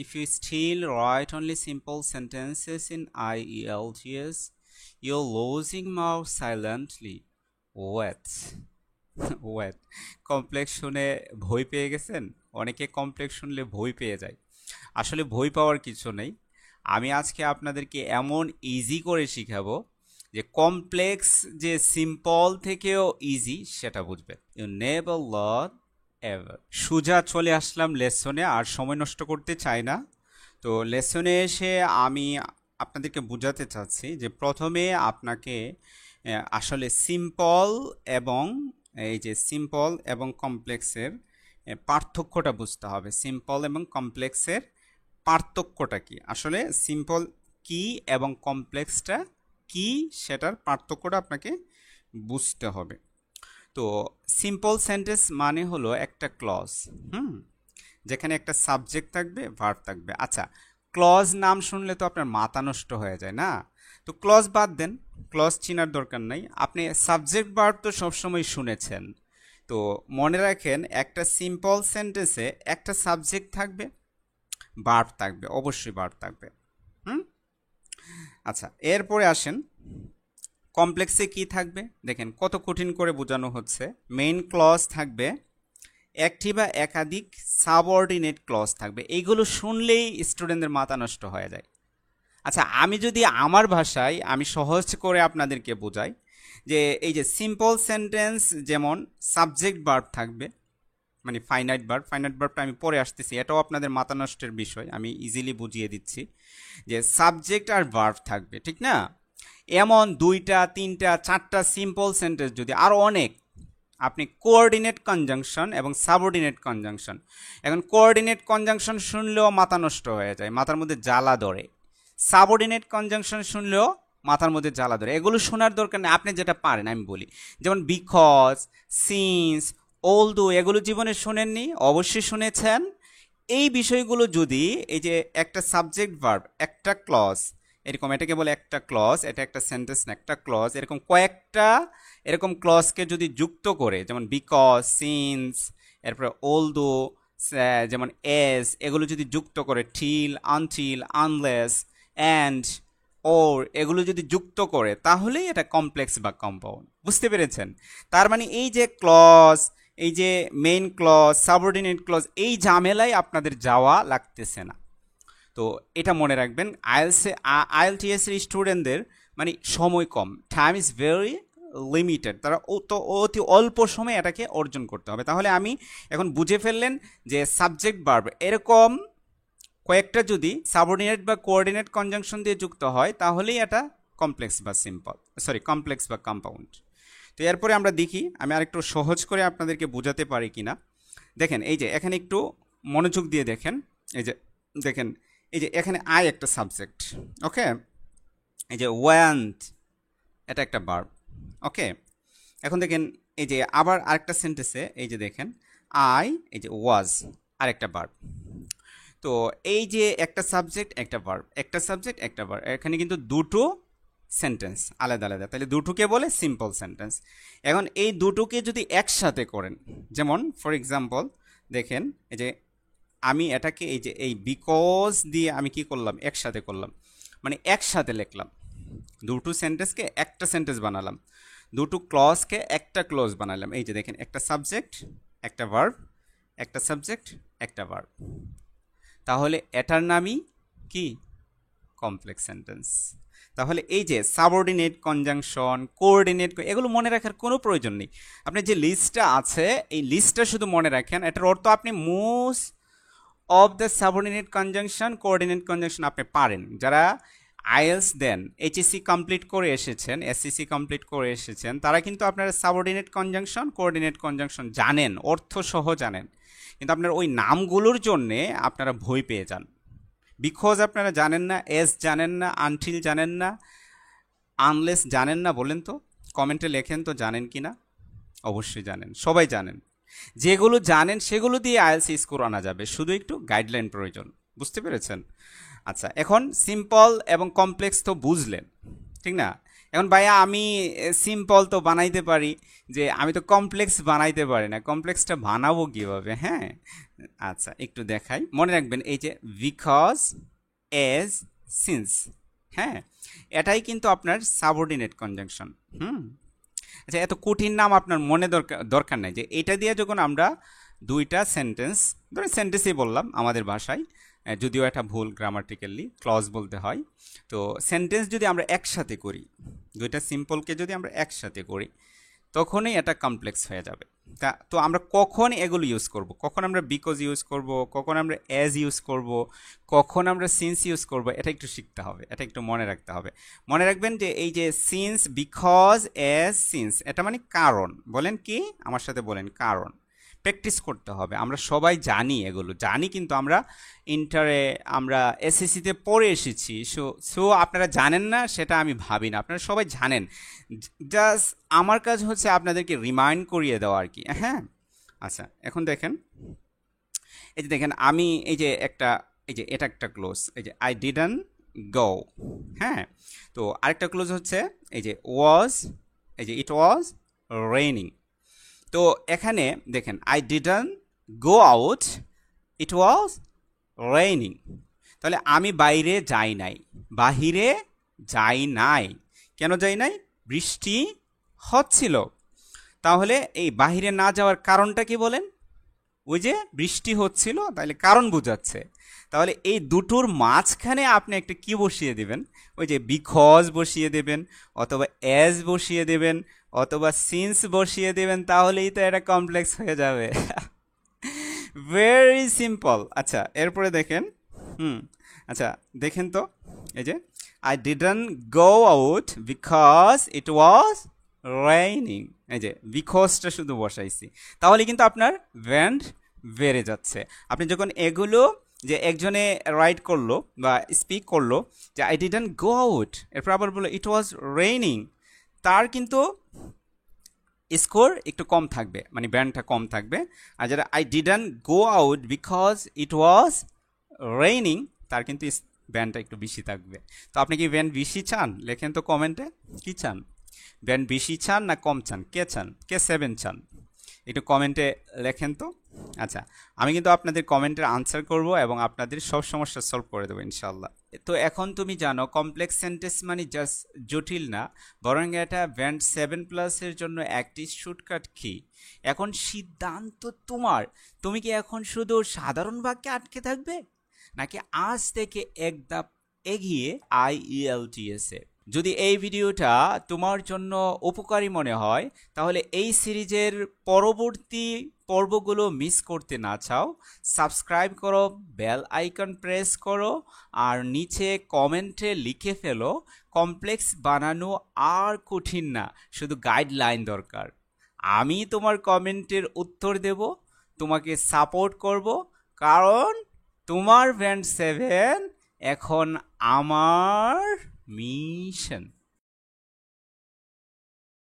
if you still write only simple sentences in IELTS, you're losing more silently. Wait. Wait, complex শুনে ভয় পেয়ে গেছেন? অনেকে complex শুনলে ভয় পেয়ে যায়। আসলে ভয় পাওয়ার কিছু নেই। আমি আজকে আপনাদেরকে এমন ইজি করে শিখাবো যে কমপ্লেক্স যে সিম্পল থেকেও ইজি সেটা বুঝবে। You never learn ever. সোজা চলে আসলাম লেসনে, আর সময় নষ্ট করতে চাই না। তো লেসনে এসে আমি আপনাদেরকে বোঝাতে চাচ্ছি যে প্রথমে আপনাকে আসলে সিম্পল এবং এই যে সিম্পল এবং কমপ্লেক্সের পার্থক্যটা বুঝতে হবে। সিম্পল এবং কমপ্লেক্সের পার্থক্যটা কি, আসলে সিম্পল কি এবং কমপ্লেক্সটা কি সেটার পার্থক্যটা আপনাকে বুঝতে হবে। তো সিম্পল সেন্টেন্স মানে হলো একটা ক্লজ, যেখানে একটা সাবজেক্ট থাকবে, ভার্ব থাকবে। আচ্ছা, ক্লজ নাম শুনলে তো আপনার মাথা নষ্ট হয়ে যায় না? তো ক্লজ বাদ দেন, ক্লজ চিনার দরকার নাই। আপনি সাবজেক্ট ভার্ব তো সবসময় শুনেছেন। তো মনে রাখেন, একটা সিম্পল সেন্টেন্সে একটা সাবজেক্ট থাকবে, ভার্ব থাকবে, অবশ্যই ভার্ব থাকবে। হুম আচ্ছা, এরপরে আসেন কমপ্লেক্সে কি থাকবে। দেখেন কত কঠিন করে বোঝানো হচ্ছে। মেইন ক্লজ থাকবে, একটি বা একাধিক সাবঅর্ডিনেট ক্লজ থাকবে। এইগুলো শুনলেই স্টুডেন্টদের মাথা নষ্ট হয়ে যায়। আচ্ছা, আমি যদি আমার ভাষায় আমি সহজ করে আপনাদেরকে বোঝাই, যে এই যে সিম্পল সেন্টেন্স যেমন সাবজেক্ট ভার্ব থাকবে, মানে ফাইনাইট ভার্ব। ফাইনাইট ভার্বটা আমি পরে আসতেছি, এটাও আপনাদের মাথা নষ্টের বিষয়, আমি ইজিলি বুঝিয়ে দিচ্ছি। যে সাবজেক্ট আর ভার্ব থাকবে, ঠিক না? এমন 2টা 3টা 4টা সিম্পল সেন্টেন্স যদি, আরও অনেক, আপনি কোঅর্ডিনেট কনজাংশন এবং সাবঅর্ডিনেট কনজাংশন। এখন কোঅর্ডিনেট কনজাংশন শুনলেও মাথা নষ্ট হয়ে যায়, মাথার মধ্যে জ্বালা ধরে। সাবঅর্ডিনেট কনজাংশন শুনলেও মাথার মধ্যে জ্বালা ধরে। এগুলো শোনার দরকার নেই, আপনি যেটা পারেন আমি বলি। যেমন বিকজ, সিন্স, অলদো, এগুলো জীবনে শোনেননি? অবশ্যই শুনেছেন। এই বিষয়গুলো যদি, এই যে একটা সাবজেক্ট ভার্ব, একটা ক্লজ, এরকম, এটাকে বলে একটা ক্লজ, এটা একটা সেন্টেন্স না, একটা ক্লজ, এরকম কয়েকটা এরকম ক্লজকে যদি যুক্ত করে, যেমন বিকজ, সিন্স, এরপরে অলদো, যেমন এস, এগুলো যদি যুক্ত করে, টিল, আনটিল, আনলেস, অ্যান্ড, ওর, এগুলো যদি যুক্ত করে, তাহলেই এটা কমপ্লেক্স বা কম্পাউন্ড। বুঝতে পেরেছেন? তার মানে এই যে ক্লজ, এই যে মেইন ক্লজ, সাবঅর্ডিনেট ক্লজ, এই ঝামেলায় আপনাদের যাওয়া লাগতেছে না। তো এটা মনে রাখবেন। আইএলটিএস এর স্টুডেন্টদের মানে সময় কম, টাইম ইজ ভেরি লিমিটেড, তারা অতি অল্প সময়ে এটাকে অর্জন করতে হবে। তাহলে আমি এখন বুঝে ফেললেন যে সাবজেক্ট ভার্ব এরকম কয়েকটা যদি সাবঅর্ডিনেট বা কোঅর্ডিনেট কনজাংশন দিয়ে যুক্ত হয়, তাহলেই এটা কমপ্লেক্স বা সিম্পল, সরি, কমপ্লেক্স বা কম্পাউন্ড। তো এরপরে আমরা দেখি আমি আরেকটু সহজ করে আপনাদেরকে বোঝাতে পারি কিনা। দেখেন, এই যে এখানে একটু মনোযোগ দিয়ে দেখেন। এই যে দেখেন, এই যে এখানে আই একটা সাবজেক্ট, ওকে। এই যে ওয়ান্ট, এটা একটা ভার্ব, ওকে। এখন দেখেন, এই যে আবার আরেকটা সেন্টেন্সে, এই যে দেখেন আই, এই যে ওয়াজ, আরেকটা ভার্ব। তো এই যে একটা সাবজেক্ট একটা ভার্ব, একটা সাবজেক্ট একটা ভার্ব, এখানে কিন্তু দুটো সেন্টেন্স আলাদা আলাদা, তাহলে দুটোকে বলে সিম্পল সেন্টেন্স। এখন এই দুটোকে যদি একসাথে করেন, যেমন ফর এক্সাম্পল দেখেন, এই যে আমি এটাকে, এই যে এই বিকজ দিয়ে আমি কি করলাম, একসাথে করলাম, মানে একসাথে লিখলাম। দুটো সেন্টেন্সকে একটা সেন্টেন্স বানালাম, দুটো ক্লজকে একটা ক্লজ বানালাম। এই যে দেখেন, একটা সাবজেক্ট একটা ভার্ব, একটা সাবজেক্ট একটা ভার্ব, তাহলে এটার নামই কি, কমপ্লেক্স সেন্টেন্স। তাহলে এই যে সাবঅর্ডিনেট কনজাংশন, কোঅর্ডিনেট, এগুলো মনে রাখার কোনো প্রয়োজন নেই। আপনি যে লিস্টটা আছে, এই লিস্টটা শুধু মনে রাখেন, এটার অর্থ আপনি most of the subordinate conjunction, coordinate conjunction আপনি পারেন। যারা আইএলস দেন, এইচএসসি কমপ্লিট করে এসেছেন, এসসিসি কমপ্লিট করে এসেছেন, তারা কিন্তু আপনারা সাবঅর্ডিনেট কনজাংশন, কোঅর্ডিনেট কনজাংশন জানেন, অর্থ সহ জানেন। কিন্তু আপনার ওই নামগুলোর জন্যে আপনারা ভয় পেয়ে যান। বিকজ আপনারা জানেন না, এস জানেন না, আনটিল জানেন না, আনলেস জানেন না। বলেন তো, কমেন্টে লেখেন তো জানেন কি না। অবশ্যই জানেন, সবাই জানেন। যেগুলো জানেন সেগুলো দিয়ে আইএলস স্কোর আনা যাবে, শুধু একটু গাইডলাইন প্রয়োজন। বুঝতে পেরেছেন? আচ্ছা, এখন সিম্পল এবং কমপ্লেক্স তো বুঝলেন, ঠিক না? এখন ভাইয়া আমি সিম্পল তো বানাইতে পারি, যে আমি তো কমপ্লেক্স বানাইতে পারি না, কমপ্লেক্সটা বানাবো কিভাবে? হ্যাঁ, আচ্ছা একটু দেখাই, মনে রাখবেন এই যে বিকজ, এজ, সিন্স, হ্যাঁ, এটাই কিন্তু আপনার সাবঅর্ডিনেট কনজাংশন। হুম, আচ্ছা এত কঠিন নাম আপনার মনে দরকার নাই, যে এটা দিয়ে যখন আমরা দুইটা সেন্টেন্স, ধরেন সেন্টেন্সই বললাম আমাদের ভাষায়, যদিও এটা ভুল, গ্রামাটিক্যালি ক্লজ বলতে হয়। তো সেন্টেন্স যদি আমরা একসাথে করি, দুইটা সিম্পলকে যদি আমরা একসাথে করি, তখনই এটা কমপ্লেক্স হয়ে যাবে। তো আমরা কখন এগুলো ইউজ করব, কখন আমরা বিকজ ইউজ করব, কখন আমরা অ্যাজ ইউজ করব, কখন আমরা সিন্স ইউজ করব, এটা একটু শিখতে হবে, এটা একটু মনে রাখতে হবে। মনে রাখবেন যে এই যে সিন্স, বিকজ, অ্যাজ, সিন্স, এটা মানে কারণ। বলেন কি, আমার সাথে বলেন, কারণ। প্র্যাকটিস করতে হবে, আমরা সবাই জানি, এগুলো জানি, কিন্তু আমরা ইন্টারে, আমরা এসএসসিতে পড়ে এসেছি। সো আপনারা জানেন না সেটা আমি ভাবি না, আপনারা সবাই জানেন। জাস্ট আমার কাজ হচ্ছে আপনাদেরকে রিমাইন্ড করিয়ে দেওয়া আর কি। হ্যাঁ, আচ্ছা এখন দেখেন, এই যে দেখেন আমি এই যে একটা, এই যে এটা একটা ক্লোজ, এই যে আই ডিডন্ট গো। হ্যাঁ, তো আরেকটা ক্লোজ হচ্ছে এই যে ওয়াজ, এই যে ইট ওয়াজ রেইনিং। তো এখানে দেখেন I didn't go out, it was raining. তাহলে আমি বাইরে যাই নাই, বাহিরে যাই নাই। কেন যাই নাই? বৃষ্টি হচ্ছিল। তাহলে এই বাহিরে না যাওয়ার কারণটা কি বলেন? ওই যে বৃষ্টি হচ্ছিল, তাহলে কারণ বোঝাচ্ছে। তাহলে এই দুটোর মাঝখানে আপনি একটা কি বসিয়ে দেবেন? ওই যে বিকজ বসিয়ে দেবেন, অথবা অ্যাজ বসিয়ে দেবেন, অথবা সিন্স বসিয়ে দেবেন, তাহলেই তো এটা কমপ্লেক্স হয়ে যাবে। Very simple. আচ্ছা এরপরে দেখেন, আচ্ছা দেখেন তো, এই যে I didn't go out because it was raining, এই যে বিকজটা শুধু বসাইছি, তাহলে কিন্তু আপনার ভ্যান্ড বেড়ে যাচ্ছে। আপনি যখন এগুলো, যে একজনে রাইট করলো বা স্পিক করলো যে আই ডিডন্ট গো আউট, এরপর আবার বললো ইট ওয়াজ রেইনিং, তার কিন্তু স্কোর একটু কম থাকবে, মানে ব্যান্ডটা কম থাকবে। আর যারা I didn't go out because it was raining, তার কিন্তু ব্যান্ডটা একটু বেশি থাকবে। তো আপনি কি ব্যান্ড বেশি চান? লেখেন তো কমেন্টে, কি চান? ব্যান্ড বেশি চান না কম চান? কে চান? কে 7 চান? একটু কমেন্টে লেখেন তো। আচ্ছা, আমি কিন্তু আপনাদের কমেন্টের আনসার করব এবং আপনাদের সব সমস্যা সলভ করে দেবো ইনশাল্লাহ। তো এখন তুমি জানো কমপ্লেক্স সেন্টেন্স মানে জাস্ট জটিল না, বরং এটা ব্যান্ড 7+ জন্য একটি শর্টকাট কি। এখন সিদ্ধান্ত তোমার, তুমি কি এখন শুধু সাধারণ বাক্যে আটকে থাকবে, নাকি আজ থেকে এক ধাপ এগিয়ে IELTS এ? যদি এই ভিডিওটা তোমার জন্য উপকারী মনে হয়, তাহলে এই সিরিজের পরবর্তী পর্বগুলো মিস করতে না চাও, সাবস্ক্রাইব করো, বেল আইকন প্রেস করো, আর নিচে কমেন্টে লিখে ফেলো কমপ্লেক্স বানানো আর কঠিন না, শুধু গাইডলাইন দরকার। আমি তোমার কমেন্টের উত্তর দেব, তোমাকে সাপোর্ট করব, কারণ তোমার ব্যান্ড 7 এখন আমার মিশন।